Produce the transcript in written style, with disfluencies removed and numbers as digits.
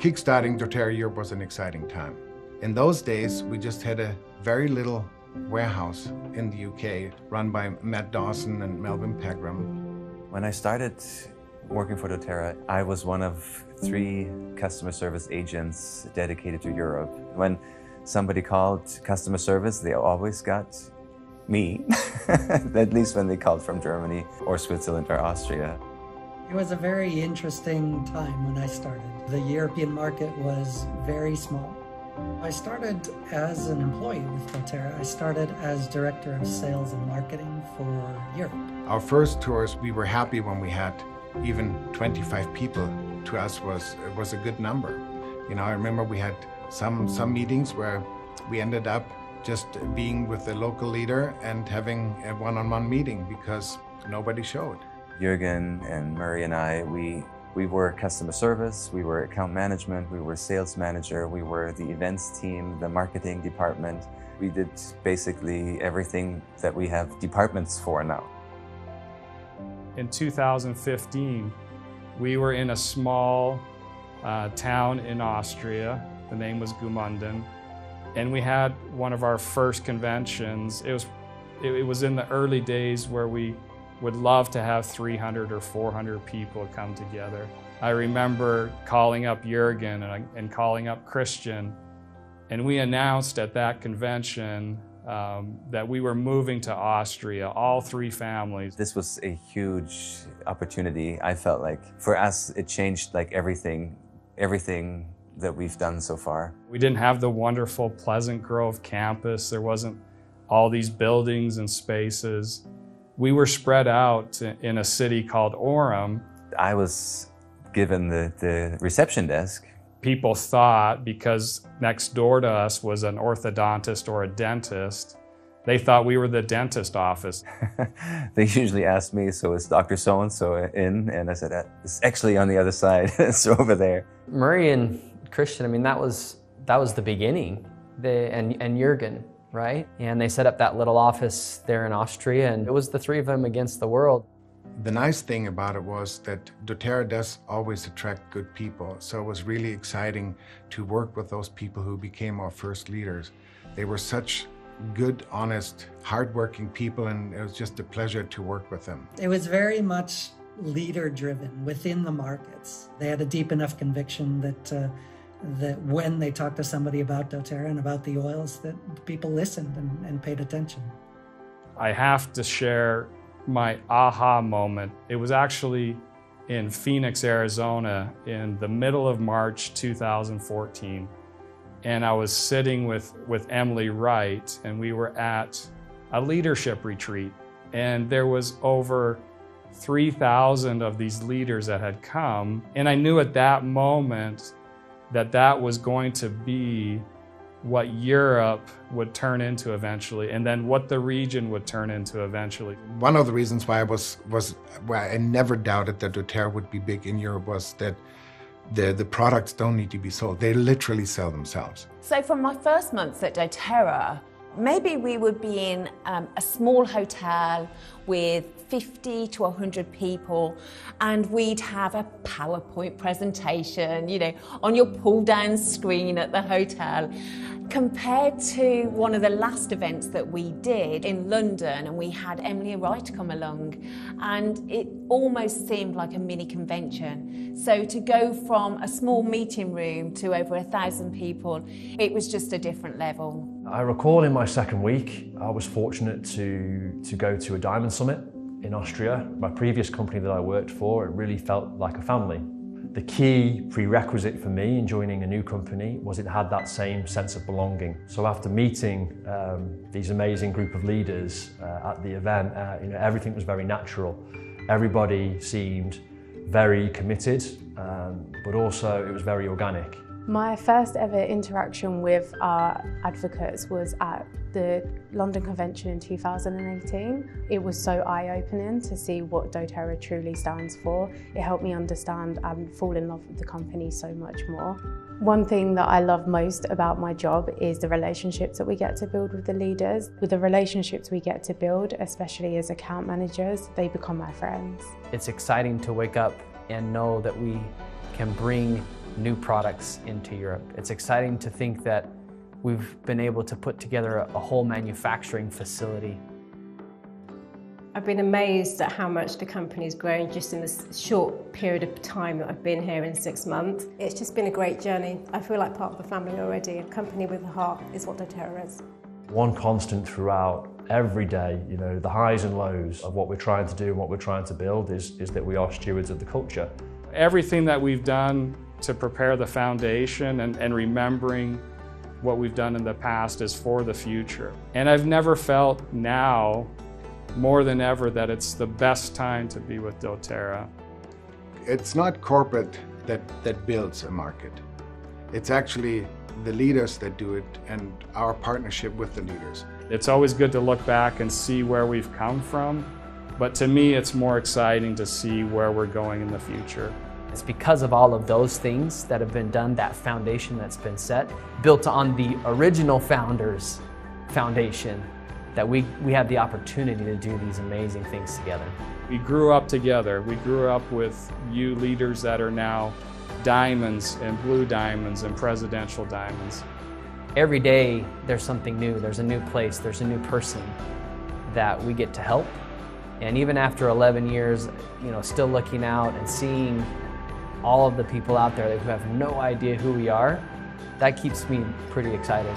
Kickstarting doTERRA Europe was an exciting time. In those days, we just had a very little warehouse in the UK run by Matt Dawson and Melvin Pegram. When I started working for doTERRA, I was one of 3 customer service agents dedicated to Europe. When somebody called customer service, they always got me, at least when they called from Germany or Switzerland or Austria. It was a very interesting time when I started. The European market was very small. I started as an employee with doTERRA. I started as Director of Sales and Marketing for Europe. Our first tours, we were happy when we had even 25 people. To us was a good number. You know, I remember we had some meetings where we ended up just being with the local leader and having a one-on-one meeting because nobody showed. Jürgen and Murray and I, we were customer service, we were account management, we were sales manager, we were the events team, the marketing department. We did basically everything that we have departments for now. In 2015, we were in a small town in Austria. The name was Gmunden. And we had one of our first conventions. It was in the early days where we would love to have 300 or 400 people come together. I remember calling up Jürgen and calling up Christian, and we announced at that convention that we were moving to Austria, all 3 families. This was a huge opportunity. I felt like for us, it changed like everything that we've done so far. We didn't have the wonderful Pleasant Grove campus. There wasn't all these buildings and spaces. We were spread out in a city called Orem. I was given the reception desk. People thought, because next door to us was an orthodontist or a dentist, they thought we were the dentist office. They usually ask me, so is Dr. So-and-so in? And I said, it's actually on the other side, it's over there. Murray and Christian, I mean, that was the beginning. And Jürgen, right? And they set up that little office there in Austria, and it was the 3 of them against the world. The nice thing about it was that doTERRA does always attract good people. So it was really exciting to work with those people who became our first leaders. They were such good, honest, hardworking people, and it was just a pleasure to work with them. It was very much leader-driven within the markets. They had a deep enough conviction that when they talked to somebody about doTERRA and about the oils, that people listened and paid attention. I have to share my aha moment. It was actually in Phoenix, Arizona in the middle of March 2014. And I was sitting with Emily Wright, and we were at a leadership retreat. And there was over 3,000 of these leaders that had come. And I knew at that moment that was going to be what Europe would turn into eventually, and then what the region would turn into eventually. One of the reasons why I never doubted that doTERRA would be big in Europe was that the products don't need to be sold. They literally sell themselves. So from my first months at doTERRA, maybe we would be in a small hotel with 50 to 100 people, and we'd have a PowerPoint presentation, you know, on your pull-down screen at the hotel. Compared to one of the last events that we did in London, and we had Emily Wright come along, and it almost seemed like a mini convention. So to go from a small meeting room to over 1,000 people, it was just a different level. I recall in my second week, I was fortunate to go to a Diamond Summit in Austria. My previous company that I worked for, it really felt like a family. The key prerequisite for me in joining a new company was it had that same sense of belonging. So after meeting these amazing group of leaders at the event, you know, everything was very natural. Everybody seemed very committed, but also it was very organic. My first ever interaction with our advocates was at the London Convention in 2018. It was so eye-opening to see what doTERRA truly stands for. It helped me understand and fall in love with the company so much more. One thing that I love most about my job is the relationships that we get to build with the leaders. With the relationships we get to build, especially as account managers, they become my friends. It's exciting to wake up and know that we can bring new products into Europe. It's exciting to think that we've been able to put together a whole manufacturing facility. I've been amazed at how much the company's grown just in this short period of time that I've been here in 6 months. It's just been a great journey. I feel like part of the family already. A company with a heart is what doTERRA is. One constant throughout every day, you know, the highs and lows of what we're trying to do and what we're trying to build is that we are stewards of the culture. Everything that we've done to prepare the foundation and remembering what we've done in the past is for the future. And I've never felt now more than ever that it's the best time to be with doTERRA. It's not corporate that builds a market. It's actually the leaders that do it and our partnership with the leaders. It's always good to look back and see where we've come from, but to me it's more exciting to see where we're going in the future. It's because of all of those things that have been done, that foundation that's been set, built on the original founders' foundation, that we have the opportunity to do these amazing things together. We grew up together. We grew up with you leaders that are now diamonds and blue diamonds and presidential diamonds. Every day there's something new, there's a new place, there's a new person that we get to help. And even after 11 years, you know, still looking out and seeing all of the people out there who have no idea who we are, that keeps me pretty excited.